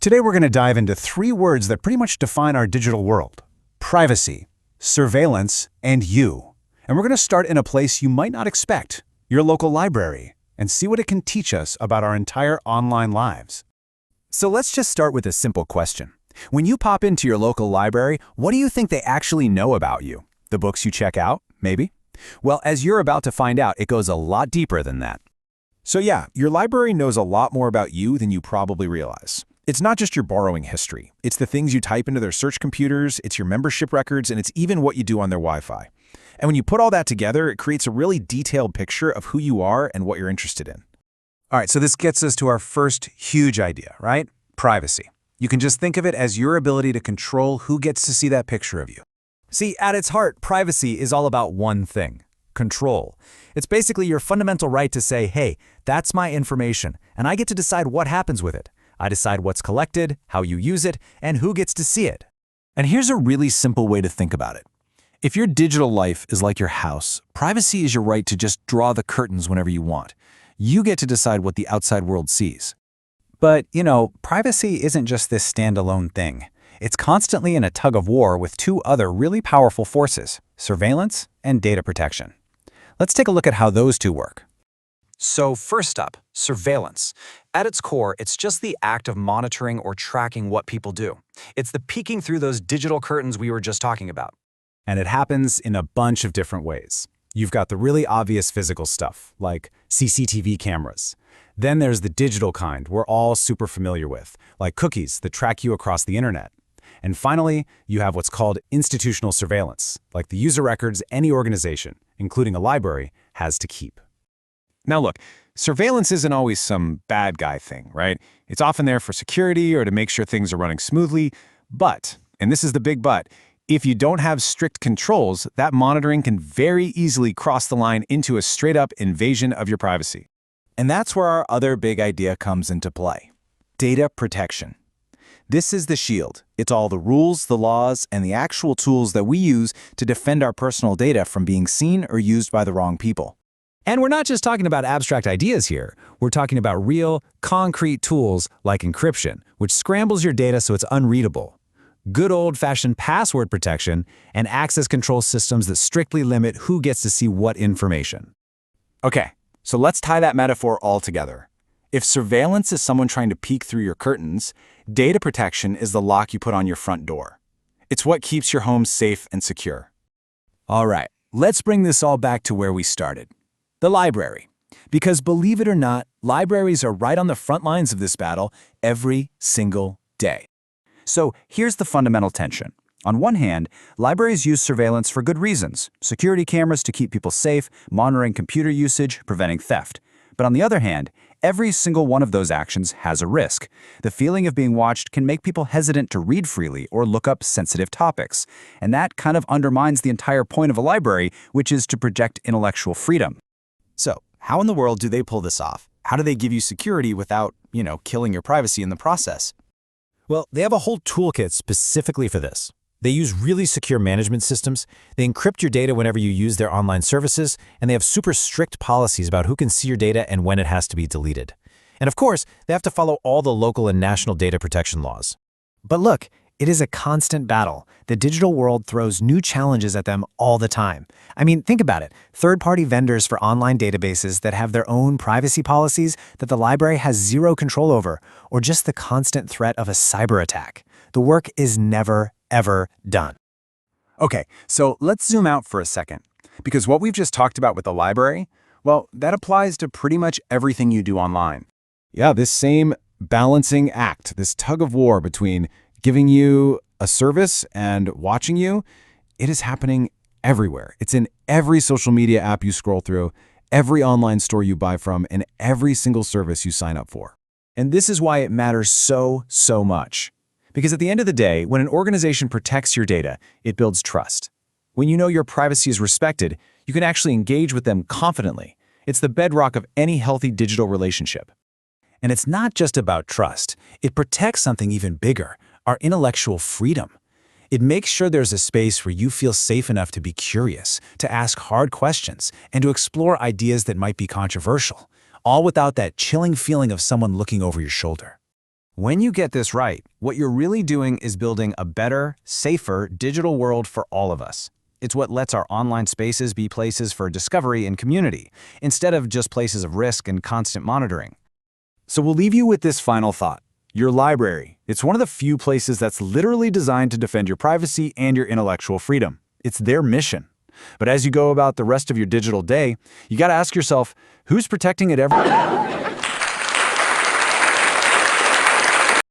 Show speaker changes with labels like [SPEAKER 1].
[SPEAKER 1] Today we're going to dive into three words that pretty much define our digital world: privacy, surveillance, and you. And we're going to start in a place you might not expect, your local library, and see what it can teach us about our entire online lives. So let's just start with a simple question. When you pop into your local library, what do you think they actually know about you? The books you check out, maybe? Well, as you're about to find out, it goes a lot deeper than that.
[SPEAKER 2] So yeah, your library knows a lot more about you than you probably realize. It's not just your borrowing history. It's the things you type into their search computers, it's your membership records, and it's even what you do on their Wi-Fi. And when you put all that together, it creates a really detailed picture of who you are and what you're interested in.
[SPEAKER 1] All right, so this gets us to our first huge idea, right? Privacy. You can just think of it as your ability to control who gets to see that picture of you.
[SPEAKER 3] See, at its heart, privacy is all about one thing: control. It's basically your fundamental right to say, hey, that's my information, and I get to decide what happens with it. I decide what's collected, how you use it, and who gets to see it.
[SPEAKER 2] And here's a really simple way to think about it. If your digital life is like your house, privacy is your right to just draw the curtains whenever you want. You get to decide what the outside world sees.
[SPEAKER 1] But, privacy isn't just this standalone thing. It's constantly in a tug of war with two other really powerful forces: surveillance and data protection. Let's take a look at how those two work.
[SPEAKER 3] So first up, surveillance. At its core, it's just the act of monitoring or tracking what people do. It's the peeking through those digital curtains we were just talking about.
[SPEAKER 1] And it happens in a bunch of different ways. You've got the really obvious physical stuff, like CCTV cameras. Then there's the digital kind we're all super familiar with, like cookies that track you across the internet. And finally, you have what's called institutional surveillance, like the user records any organization, including a library, has to keep.
[SPEAKER 2] Now look, surveillance isn't always some bad guy thing, right? It's often there for security or to make sure things are running smoothly. But, and this is the big but, if you don't have strict controls, that monitoring can very easily cross the line into a straight-up invasion of your privacy.
[SPEAKER 1] And that's where our other big idea comes into play: data protection. This is the shield. It's all the rules, the laws, and the actual tools that we use to defend our personal data from being seen or used by the wrong people.
[SPEAKER 3] And we're not just talking about abstract ideas here. We're talking about real, concrete tools like encryption, which scrambles your data so it's unreadable, good old-fashioned password protection, and access control systems that strictly limit who gets to see what information.
[SPEAKER 1] Okay, so let's tie that metaphor all together. If surveillance is someone trying to peek through your curtains, data protection is the lock you put on your front door. It's what keeps your home safe and secure. All right, let's bring this all back to where we started: the library. Because believe it or not, libraries are right on the front lines of this battle every single day. So here's the fundamental tension. On one hand, libraries use surveillance for good reasons: security cameras to keep people safe, monitoring computer usage, preventing theft. But on the other hand, every single one of those actions has a risk. The feeling of being watched can make people hesitant to read freely or look up sensitive topics. And that kind of undermines the entire point of a library, which is to protect intellectual freedom. So, how in the world do they pull this off? How do they give you security without, killing your privacy in the process?
[SPEAKER 3] Well, they have a whole toolkit specifically for this. They use really secure management systems, they encrypt your data whenever you use their online services, and they have super strict policies about who can see your data and when it has to be deleted. And of course, they have to follow all the local and national data protection laws. But look, it is a constant battle. The digital world throws new challenges at them all the time. I mean, think about it. Third-party vendors for online databases that have their own privacy policies that the library has zero control over, or just the constant threat of a cyber attack. The work is never, ever done.
[SPEAKER 1] Okay, so let's zoom out for a second. Because what we've just talked about with the library, well, that applies to pretty much everything you do online.
[SPEAKER 2] Yeah, this same balancing act, this tug of war between giving you a service and watching you, it is happening everywhere. It's in every social media app you scroll through, every online store you buy from, and every single service you sign up for.
[SPEAKER 1] And this is why it matters so much. Because at the end of the day, when an organization protects your data, it builds trust. When you know your privacy is respected, you can actually engage with them confidently. It's the bedrock of any healthy digital relationship. And it's not just about trust. It protects something even bigger: our intellectual freedom. It makes sure there's a space where you feel safe enough to be curious, to ask hard questions, and to explore ideas that might be controversial, all without that chilling feeling of someone looking over your shoulder.
[SPEAKER 2] When you get this right, what you're really doing is building a better, safer digital world for all of us. It's what lets our online spaces be places for discovery and community, instead of just places of risk and constant monitoring.
[SPEAKER 1] So we'll leave you with this final thought. Your library. It's one of the few places that's literally designed to defend your privacy and your intellectual freedom. It's their mission. But as you go about the rest of your digital day, you got to ask yourself, who's protecting it every